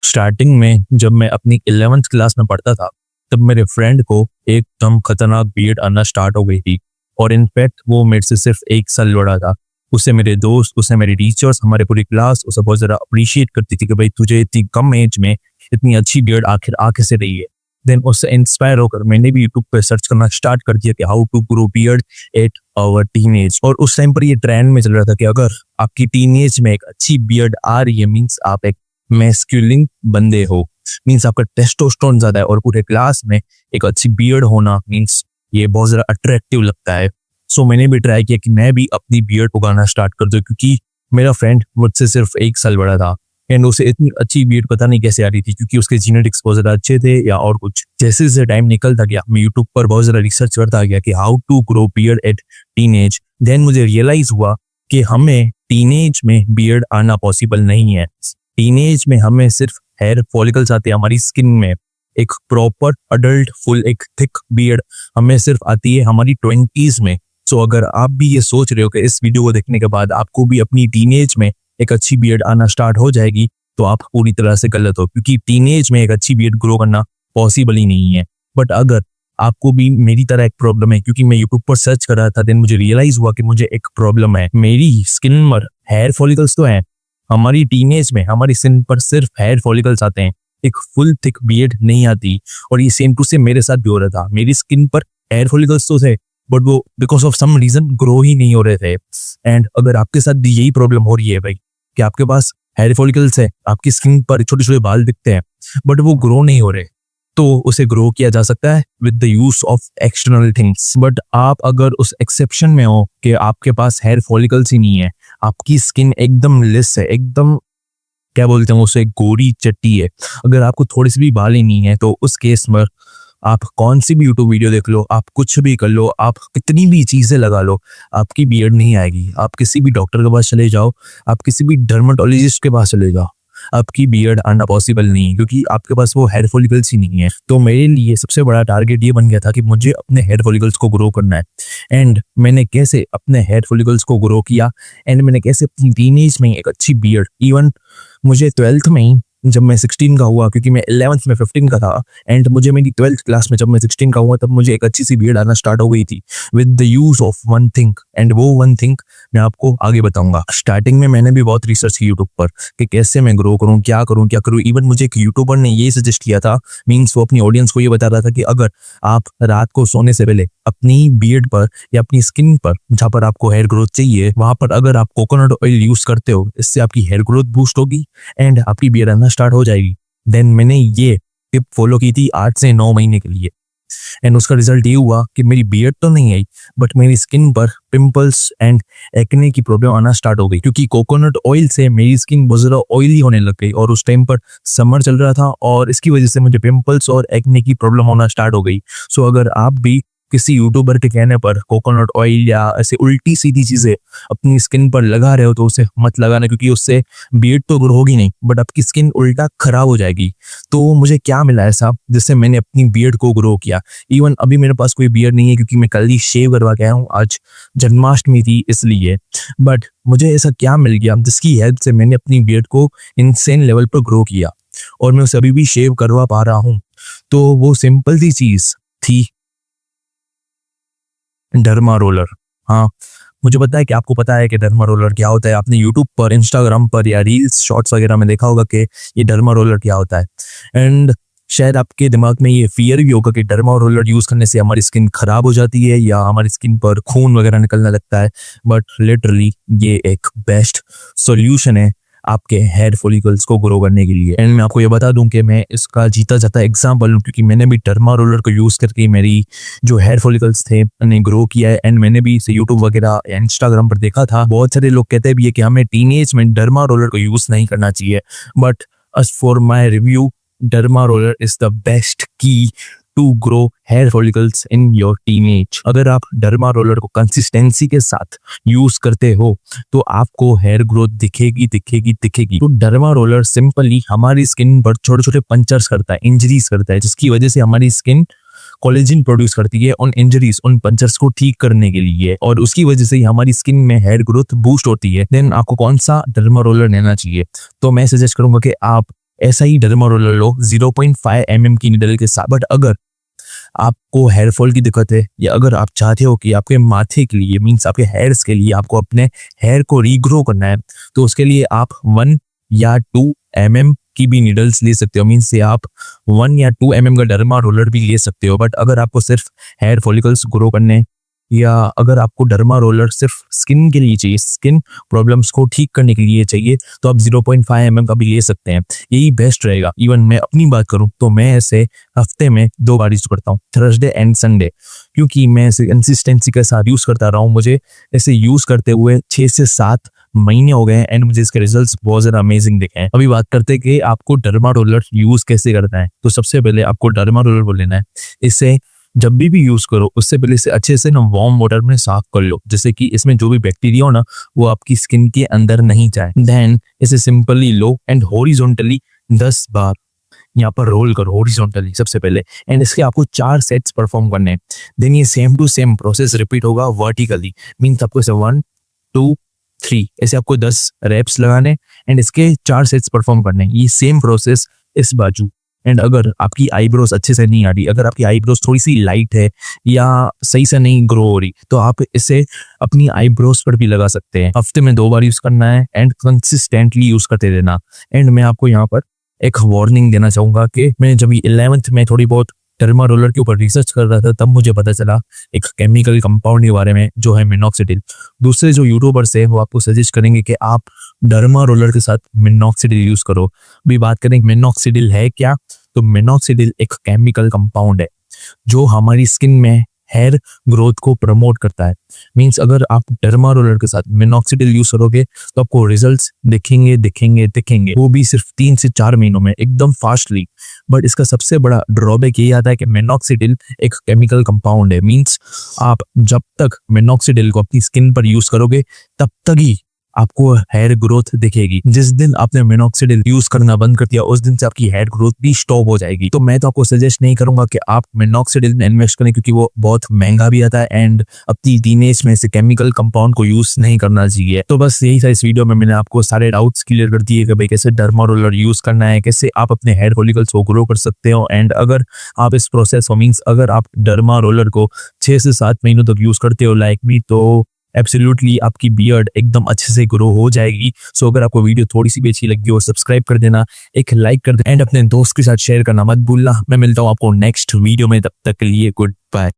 Starting में जब मैं अपनी 11th क्लास में पढ़ता था, तब मेरे फ्रेंड को एकदम खतरनाक बीएड आना स्टार्ट हो गई थी। और इनफैक्ट वो मेरे से सिर्फ 1 साल बड़ा था। उसे मेरे दोस्त, उसे मेरे टीचर्स, हमारे पूरी क्लास उसे बहुत ज़्यादा अप्रिशिएट करती थी कि भाई तुझे इतनी कम एज में इतनी अच्छी बीएड आखिर आ कैसे रही है। देन उससे इंस्पायर होकर मैंने भी यूट्यूब पे सर्च करना स्टार्ट कर दिया कि how to grow beard at our teen age. और उस टाइम पर ये ट्रेंड में चल रहा था कि अगर आपकी टीन एज में एक अच्छी बीयर्ड आ रही है मीन्स आप एक मैस्कुलिन बंदे हो, मीन्स आपका टेस्टोस्टेरोन ज्यादा है। और पूरे क्लास में एक अच्छी बियर्ड होना मीन्स ये बहुत ज्यादा अट्रैक्टिव लगता है। सो मैंने भी ट्राई किया कि मैं भी अपनी बियर्ड उगाना स्टार्ट कर दूं, क्योंकि मेरा फ्रेंड मुझसे सिर्फ 1 साल बड़ा था एंड उसे इतनी अच्छी बियर्ड पता नहीं कैसे आ रही थी, क्योंकि उसके जेनेटिक्स बहुत ज्यादा अच्छे थे या और कुछ। जैसे जैसे टाइम निकलता गया मैं यूट्यूब पर बहुत ज्यादा रिसर्च करता गया कि how to grow beard at teen age. Then मुझे रियलाइज हुआ कि हमें टीनेज में बियर्ड आना पॉसिबल नहीं है। टीनेज में हमें सिर्फ हेयर फॉलिकल्स आते हैं हमारी स्किन में। एक प्रॉपर अडल्ट फुल एक थिक बियर्ड हमें सिर्फ आती है हमारी 20s में। सो अगर आप भी ये सोच रहे हो कि इस वीडियो को देखने के बाद आपको भी अपनी टीनेज में एक अच्छी बियर्ड आना स्टार्ट हो जाएगी, तो आप पूरी तरह से गलत हो, क्योंकि टीनेज में एक अच्छी बियर्ड ग्रो करना पॉसिबल ही नहीं है। बट अगर आपको भी मेरी तरह एक प्रॉब्लम है, क्योंकि मैं यूट्यूब पर सर्च कर रहा था, देन मुझे रियलाइज हुआ कि मुझे एक प्रॉब्लम है। मेरी स्किन पर हेयर फॉलिकल्स तो हैं, हमारी टीनेज में हमारी स्किन पर सिर्फ हेयर फॉलिकल्स आते हैं, एक फुल थिक बियर्ड नहीं आती। और ये सेम टू सेम मेरे साथ भी हो रहा था। मेरी स्किन पर हेयर फॉलिकल्स तो थे बट वो because of some reason grow ही नहीं हो रहे थे। एंड अगर आपके साथ भी यही प्रॉब्लम हो रही है भाई कि आपके पास हेयर फॉलिकल्स है, आपकी स्किन पर छोटे छोटे बाल दिखते हैं बट वो ग्रो नहीं हो रहे, तो उसे ग्रो किया जा सकता है with the use of external things. But आप अगर उस एक्सेप्शन में हो कि आपके पास हेयर फॉलिकल्स ही नहीं है, आपकी स्किन एकदम लिस है, एकदम क्या बोलते हैं उसे, गोरी चट्टी है, अगर आपको थोड़ी सी भी बाल ही नहीं है, तो उस केस में आप कौन सी भी यूट्यूब वीडियो देख लो, आप कुछ भी कर लो, आप कितनी भी चीजें लगा लो, आपकी बियर्ड नहीं आएगी। आप किसी भी डॉक्टर के पास चले जाओ, आप किसी भी डर्मेटोलॉजिस्ट के पास चले जाओ, आपकी बियर्ड आना पॉसिबल नहीं है, क्योंकि आपके पास वो हेयर फॉलिकल्स ही नहीं है। तो मेरे लिए सबसे बड़ा टारगेट ये बन गया था कि मुझे अपने हेयर फॉलिकल्स को ग्रो करना है। एंड मैंने कैसे अपने हेयर फॉलिकल्स को ग्रो किया, एंड मैंने कैसे अपनी टीनेज में एक अच्छी बियर्ड, इवन मुझे 12th में ही जब मैं 16 का हुआ, क्योंकि मैं 11th में 15 का था, एंड मुझे मेरी 12th क्लास में जब मैं 16 का हुआ तब मुझे एक अच्छी सी बियर्ड आना स्टार्ट हो गई थी with the use of one thing. And वो वन थिंग मैं आपको आगे बताऊंगा। स्टार्टिंग में मैंने भी बहुत रिसर्च की यूट्यूब पर कि कैसे मैं ग्रो करूं, क्या करूं। इवन मुझे एक यूट्यूबर ने ये सजेस्ट किया था, मीन्स वो अपनी ऑडियंस को ये बता रहा था कि अगर आप रात को सोने से पहले अपनी बियर्ड पर या अपनी स्किन पर जहां पर आपको हेयर ग्रोथ चाहिए, वहां पर अगर आप कोकोनट ऑयल यूज करते हो, इससे आपकी हेयर ग्रोथ बूस्ट होगी एंड आपकी बियर्ड आना स्टार्ट हो जाएगी। देन मैंने ये टिप फॉलो की थी 8 से 9 महीने के लिए, एंड उसका रिजल्ट ये हुआ कि मेरी बियर्ड तो नहीं आई बट मेरी स्किन पर पिंपल्स एंड एक्ने की प्रॉब्लम आना स्टार्ट हो गई, क्योंकि कोकोनट ऑयल से मेरी स्किन बहुत ज्यादा ऑयली होने लग गई। और उस टाइम पर समर चल रहा था और इसकी वजह से मुझे पिंपल्स और एक्ने की प्रॉब्लम होना स्टार्ट हो गई। सो अगर आप भी किसी यूट्यूबर के कहने पर कोकोनट ऑयल या ऐसे उल्टी सीधी चीजें अपनी स्किन पर लगा रहे हो, तो उसे मत लगाना, क्योंकि उससे बियर्ड तो ग्रो होगी नहीं बट आपकी स्किन उल्टा खराब हो जाएगी। तो मुझे क्या मिला ऐसा जिससे मैंने अपनी बियर्ड को ग्रो किया। इवन अभी मेरे पास कोई बियर्ड नहीं है, क्योंकि मैं कल ही शेव करवा के आया हूँ, आज जन्माष्टमी थी इसलिए। बट मुझे ऐसा क्या मिल गया जिसकी हेल्प से मैंने अपनी बियर्ड को इनसेन लेवल पर ग्रो किया और मैं उसे अभी भी शेव करवा पा रहा हूँ। तो वो सिंपल सी चीज थी डर्मा रोलर। हाँ, मुझे पता है कि आपको पता है कि डर्मा रोलर क्या होता है। आपने यूट्यूब पर, इंस्टाग्राम पर या रील्स शॉर्ट्स वगैरह में देखा होगा कि ये डर्मा रोलर क्या होता है। एंड शायद आपके दिमाग में ये फियर भी होगा कि डर्मा रोलर यूज करने से हमारी स्किन खराब हो जाती है या हमारी स्किन पर खून वगैरह निकलने लगता है। बट लिटरली ये एक बेस्ट सॉल्यूशन है आपके हेयर फॉलिकल्स को ग्रो करने के लिए। एंड मैं आपको ये बता दूं कि मैं इसका जीता जाता एग्जांपल हूं, क्योंकि मैंने भी डर्मा रोलर को यूज करके मेरी जो हेयर फॉलिकल्स थे उन्हें ग्रो किया है। एंड मैंने भी इसे यूट्यूब वगैरह या इंस्टाग्राम पर देखा था। बहुत सारे लोग कहते भी है कि हमें टीनेज में डर्मा रोलर को यूज नहीं करना चाहिए, but as for my review, derma roller is the best key to grow hair follicles in your teenage. अगर आप डर्मा रोलर को कंसिस्टेंसी के साथ यूज करते हो तो आपको हेयर ग्रोथ दिखेगी। तो डर्मा रोलर सिंपली हमारी स्किन पर छोटे छोटे पंचर्स करता है, इंजरीज करता है, जिसकी वजह से हमारी स्किन कोलेजन प्रोड्यूस करती है उन इंजरीज, उन पंचर्स को ठीक करने के लिए, और उसकी वजह से ही हमारी स्किन में हेयर ग्रोथ बूस्ट होती है। देन आपको कौन सा डर्मा रोलर लेना चाहिए? तो मैं सजेस्ट करूंगा कि आप ऐसा ही डर्मा रोलर लो 0.5 mm की नीडल के साथ। बट अगर आपको हेयर फॉल की दिक्कत है या अगर आप चाहते हो कि आपके माथे के लिए मीन्स आपके हेयर्स के लिए आपको अपने हेयर को रीग्रो करना है, तो उसके लिए आप 1 या 2 mm की भी नीडल्स ले सकते हो। मीन्स से आप 1 या 2 mm का डर्मा रोलर भी ले सकते हो। बट अगर आपको सिर्फ हेयर फॉलिकल्स ग्रो करने या अगर आपको डर्मा रोलर सिर्फ स्किन के लिए चाहिए, स्किन प्रॉब्लम्स को ठीक करने के लिए चाहिए, तो आप 0.5 mm का भी ले सकते हैं। यही बेस्ट रहेगा। इवन मैं अपनी बात करूं तो मैं ऐसे हफ्ते में 2 बार यूज करता हूँ, थर्सडे एंड संडे, क्योंकि मैं ऐसे कंसिस्टेंसी के साथ यूज करता रहा हूँ। मुझे ऐसे यूज करते हुए 6 से 7 महीने हो गए हैं एंड मुझे इसके रिजल्ट्स बहुत ज्यादा अमेजिंग दिखे हैं। अभी बात करते हैं कि आपको डर्मा रोलर यूज कैसे करना है। तो सबसे पहले आपको डर्मा रोलर को लेना है। इसे जब भी यूज करो उससे पहले इसे अच्छे से ना वार्म वाटर में साफ कर लो, जैसे कि इसमें जो भी बैक्टीरिया हो ना वो आपकी स्किन के अंदर नहीं जाए। देन इसे सिंपली लो एंड हॉरिजॉन्टली 10 बार यहाँ पर रोल करो हॉरिजॉन्टली सबसे पहले, एंड इसके आपको 4 सेट्स परफॉर्म करने हैं। देन ये same to same process repeat होगा वर्टिकली, मीन्स आपको इसे 1 2 3 ऐसे आपको 10 रेप्स लगाने एंड इसके 4 सेट्स परफॉर्म करने। ये सेम प्रोसेस इस बाजू। एंड अगर आपकी आईब्रोज अच्छे से नहीं आ रही, अगर आपकी आईब्रोज थोड़ी सी लाइट है या सही से नहीं ग्रो हो रही, तो आप इसे अपनी आईब्रोज पर भी लगा सकते हैं। हफ्ते में 2 बार यूज करना है एंड कंसिस्टेंटली यूज करते रहना। एंड मैं आपको यहाँ पर एक वार्निंग देना चाहूंगा कि मैं जब 11th में थोड़ी बहुत डर्मा रोलर के ऊपर रिसर्च कर रहा था तब मुझे पता चला एक केमिकल कंपाउंड के बारे में जो है मिनॉक्सिडिल। दूसरे जो यूट्यूबर्स है वो आपको सजेस्ट करेंगे कि आप डर्मा रोलर के साथ मिनॉक्सिडिल यूज करो। अभी बात करें मिनॉक्सिडिल है क्या, तो मिनॉक्सिडिल एक केमिकल कंपाउंड है जो हमारी स्किन में हेयर ग्रोथ को प्रमोट करता है। मींस अगर आप डर्मा रोलर के साथ मिनॉक्सिडिल यूज करोगे तो आपको रिजल्ट्स दिखेंगे वो भी सिर्फ 3 से 4 महीनों में, एकदम फास्टली। बट इसका सबसे बड़ा ड्रॉबैक ये आता है कि मिनॉक्सिडिल एक केमिकल कंपाउंड है। मींस आप जब तक मिनॉक्सिडिल को अपनी स्किन पर यूज करोगे तब तक ही आपको हेयर ग्रोथ दिखेगी। जिस दिन आपने मिनॉक्सिडिल यूज करना बंद कर दिया उस दिन से आपकी हेयर ग्रोथ भी स्टॉप हो जाएगी। तो मैं तो आपको सजेस्ट नहीं करूंगा कि आप मिनॉक्सिडिल में इन्वेस्ट करें, क्योंकि वो बहुत महंगा भी आता है एंड अपनी टीनेज में से केमिकल कंपाउंड को यूज नहीं करना चाहिए। तो बस यही था इस वीडियो में, मैंने आपको सारे डाउट्स क्लियर कर दिए कि भाई कैसे डर्मा रोलर यूज करना है, कैसे आप अपने हेयर फॉलिकल्स को ग्रो कर सकते हो। एंड अगर आप इस प्रोसेस को मीन्स अगर आप डर्मा रोलर को 6 से 7 महीनों तक यूज करते हो लाइक मी, तो एब्सोल्युटली आपकी बियर्ड एकदम अच्छे से ग्रो हो जाएगी। सो अगर आपको वीडियो थोड़ी सी भी अच्छी लगी हो सब्सक्राइब कर देना, एक लाइक कर देना एंड अपने दोस्त के साथ शेयर करना मत भूलना। मैं मिलता हूँ आपको नेक्स्ट वीडियो में, तब तक के लिए गुड बाय।